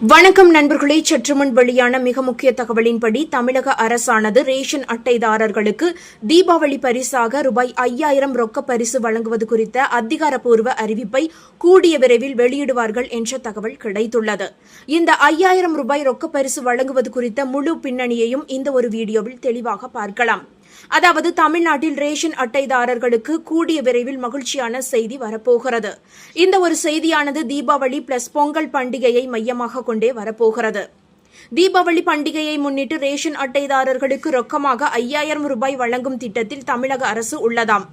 வணக்கம் நண்பர்களே, சற்றுமுன் வெளியான மிக முக்கிய தகவலின்படி தமிழக அரசானது ரேஷன் அட்டைதாரர்களுக்கு தீபாவளி பரிசாக ரூபாய் 5000 ரொக்க பரிசு வழங்குவது குறித்த அதிகாரப்பூர்வ அறிவிப்பை கூடிய விரைவில் வெளியிடுவார்கள் என்ற தகவல் கிடைத்துள்ளது. இந்த 5000 ரூபாய் ரொக்க பரிசு வழங்குவது குறித்த முழு பின்னணியையும் இந்த ஒரு வீடியோவில் தெளிவாக பார்க்கலாம். அதாவது தமிழ்நாட்டில் ரேஷன் அட்டைதாரர்களுக்கு கூடிய விரைவில் மகிழ்ச்சியான செய்தி வரப்போகிறது. இந்த ஒரு செய்தியானது தீபாவளி பிளஸ் பொங்கல் பண்டிகையை மையமாக கொண்டே வரப்போகிறது. தீபாவளி பண்டிகையை முன்னிட்டு ரேஷன் அட்டைதாரர்களுக்கு ரொக்கமாக 5000 ரூபாய் வழங்கும் திட்டத்தில் தமிழக அரசு உள்ளதாம்.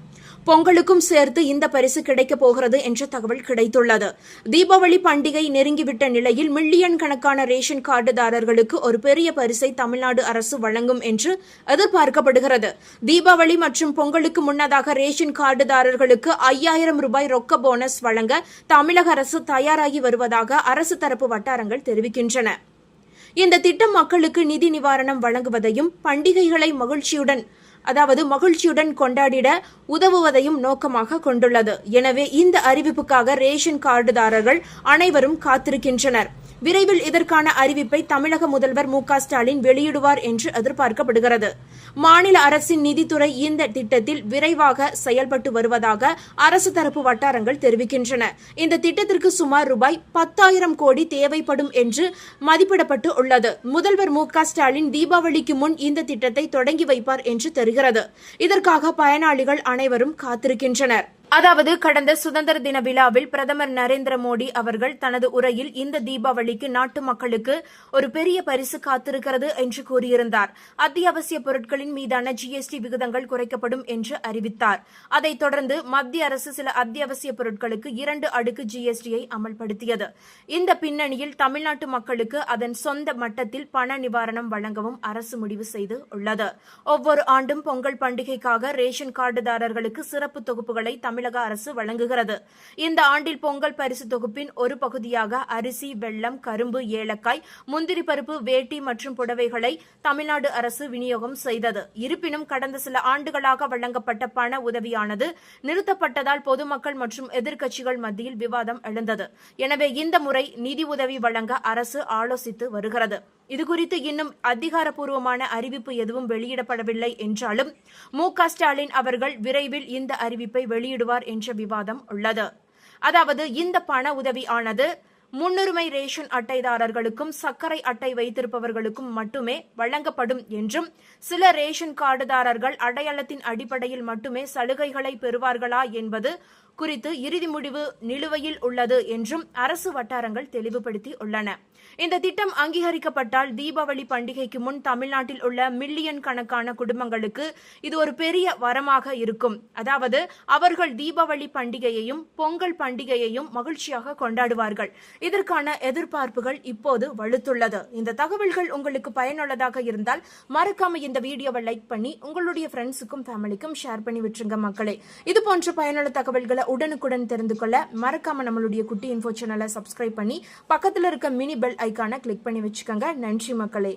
பொங்கலுக்கும் சேர்த்து இந்த பரிசு கிடைக்கப் போகிறது என்ற தகவல் கிடைத்துள்ளது. தீபாவளி பண்டிகை நெருங்கிவிட்ட நிலையில் மில்லியன் கணக்கான ரேஷன் கார்டுதாரர்களுக்கு ஒரு பெரிய பரிசை தமிழ்நாடு அரசு வழங்கும் என்று எதிர்பார்க்கப்படுகிறது. தீபாவளி மற்றும் பொங்கலுக்கு முன்னதாக ரேஷன் கார்டுதாரர்களுக்கு 5000 ரூபாய் ரொக்க போனஸ் வழங்க தமிழக அரசு தயாராகி வருவதாக அரசு தரப்பு வட்டாரங்கள் தெரிவிக்கின்றன. இந்த திட்டம் மக்களுக்கு நிதி நிவாரணம் வழங்குவதையும் பண்டிகைகளை மகிழ்ச்சியுடன் கொண்டாடிட உதவுவதையும் நோக்கமாக கொண்டுள்ளது. எனவே இந்த அறிவிப்புக்காக ரேஷன் கார்டுதாரர்கள் அனைவரும் காத்திருக்கின்றனர். விரைவில் இதற்கான அறிவிப்பை தமிழக முதல்வர் மு.க.ஸ்டாலின் வெளியிடுவார் என்று எதிர்பார்க்கப்படுகிறது. மாநில அரசின் நிதித்துறை இந்த திட்டத்தில் விரைவாக செயல்பட்டு வருவதாக அரசு தரப்பு வட்டாரங்கள் தெரிவிக்கின்றன. இந்த திட்டத்திற்கு சுமார் ரூபாய் 10,000 கோடி தேவைப்படும் என்று மதிப்பிடப்பட்டு உள்ளது. முதல்வர் மு.க.ஸ்டாலின் தீபாவளிக்கு முன் இந்த திட்டத்தை தொடங்கி வைப்பார் என்று தெரிகிறது. இதற்காக பயனாளிகள் அனைவரும் காத்திருக்கின்றனர். அதாவது கடந்த சுதந்திர தின விழாவில் பிரதமர் நரேந்திர மோடி அவர்கள் தனது உரையில் இந்த தீபாவளிக்கு நாட்டு மக்களுக்கு ஒரு பெரிய பரிசு காத்திருக்கிறது என்று கூறியிருந்தார். அத்தியாவசிய பொருட்களின் மீதான ஜிஎஸ்டி விகிதங்கள் குறைக்கப்படும் என்று அறிவித்தார். அதைத் தொடர்ந்து மத்திய அரசு சில அத்தியாவசிய பொருட்களுக்கு 2 அடுக்கு ஜிஎஸ்டியை அமல்படுத்தியது. இந்த பின்னணியில் தமிழ்நாட்டு மக்களுக்கு அதன் சொந்த மட்டத்தில் பண நிவாரணம் வழங்கவும் அரசு முடிவு செய்து உள்ளது. ஒவ்வொரு ஆண்டும் பொங்கல் பண்டிகைக்காக ரேஷன் கார்டுதாரர்களுக்கு சிறப்பு தொகுப்புகளை தமிழக அரசு வழங்குகிறது. இந்த ஆண்டில் பொங்கல் பரிசு தொகுப்பின் ஒரு பகுதியாக அரிசி, வெல்லம், கரும்பு, ஏலக்காய், முந்திரி பருப்பு, வேட்டி மற்றும் புடவைகளை தமிழ்நாடு அரசு விநியோகம் செய்தது. இருப்பினும் கடந்த சில ஆண்டுகளாக வழங்கப்பட்ட பண உதவியானது நிறுத்தப்பட்டதால் பொதுமக்கள் மற்றும் எதிர்க்கட்சிகள் மத்தியில் விவாதம் எழுந்தது. எனவே இந்த முறை நிதி உதவி வழங்க அரசு ஆலோசித்து வருகிறது. இதுகுறித்து இன்னும் அதிகாரப்பூர்வமான அறிவிப்பு எதுவும் வெளியிடப்படவில்லை என்றாலும் மு.க.ஸ்டாலின் அவர்கள் விரைவில் இந்த அறிவிப்பை வெளியிடுவார் என்ற விவாதம் உள்ளது. அதாவது இந்த பண உதவி ஆனது முன்னுரிமை ரேஷன் அட்டைதாரர்களுக்கும் சர்க்கரை அட்டை வைத்திருப்பவர்களுக்கும் மட்டுமே வழங்கப்படும் என்றும் சில ரேஷன் கார்டுதாரர்கள் அடையாளத்தின் அடிப்படையில் மட்டுமே சலுகைகளை பெறுவார்களா என்பது குறித்து இறுதி முடிவு நிலுவையில் உள்ளது என்றும் அரசு வட்டாரங்கள் தெளிவுபடுத்தி உள்ளன. இந்த திட்டம் அங்கீகரிக்கப்பட்டால் தீபாவளி பண்டிகைக்கு முன் தமிழ்நாட்டில் உள்ள மில்லியன் கணக்கான குடும்பங்களுக்கு இது ஒரு பெரிய வரமாக இருக்கும். அதாவது அவர்கள் தீபாவளி பண்டிகையையும் பொங்கல் பண்டிகையையும் மகிழ்ச்சியாக கொண்டாடுவார்கள். இதற்கான எதிர்பார்ப்புகள் இப்போது வலுத்துள்ளது. இந்த தகவல்கள் உங்களுக்கு பயனுள்ளதாக இருந்தால் மறக்காம இந்த வீடியோவை லைக் பண்ணி உங்களுடைய ஃப்ரெண்ட்ஸுக்கும் ஃபேமிலிக்கும் ஷேர் பண்ணி விட்டுருங்க மக்களே. இது போன்ற பயனுள்ள தகவல்களை உடனுக்குடன் தெரிந்து கொள்ள மறக்காம நம்மளுடைய குட்டி இன்ஃபோ சேனலை சப்ஸ்கிரைப் பண்ணி பக்கத்தில் இருக்க மினி பெல் ஐக்கானை கிளிக் பண்ணி வச்சுக்கோங்க. நன்றி மக்களே.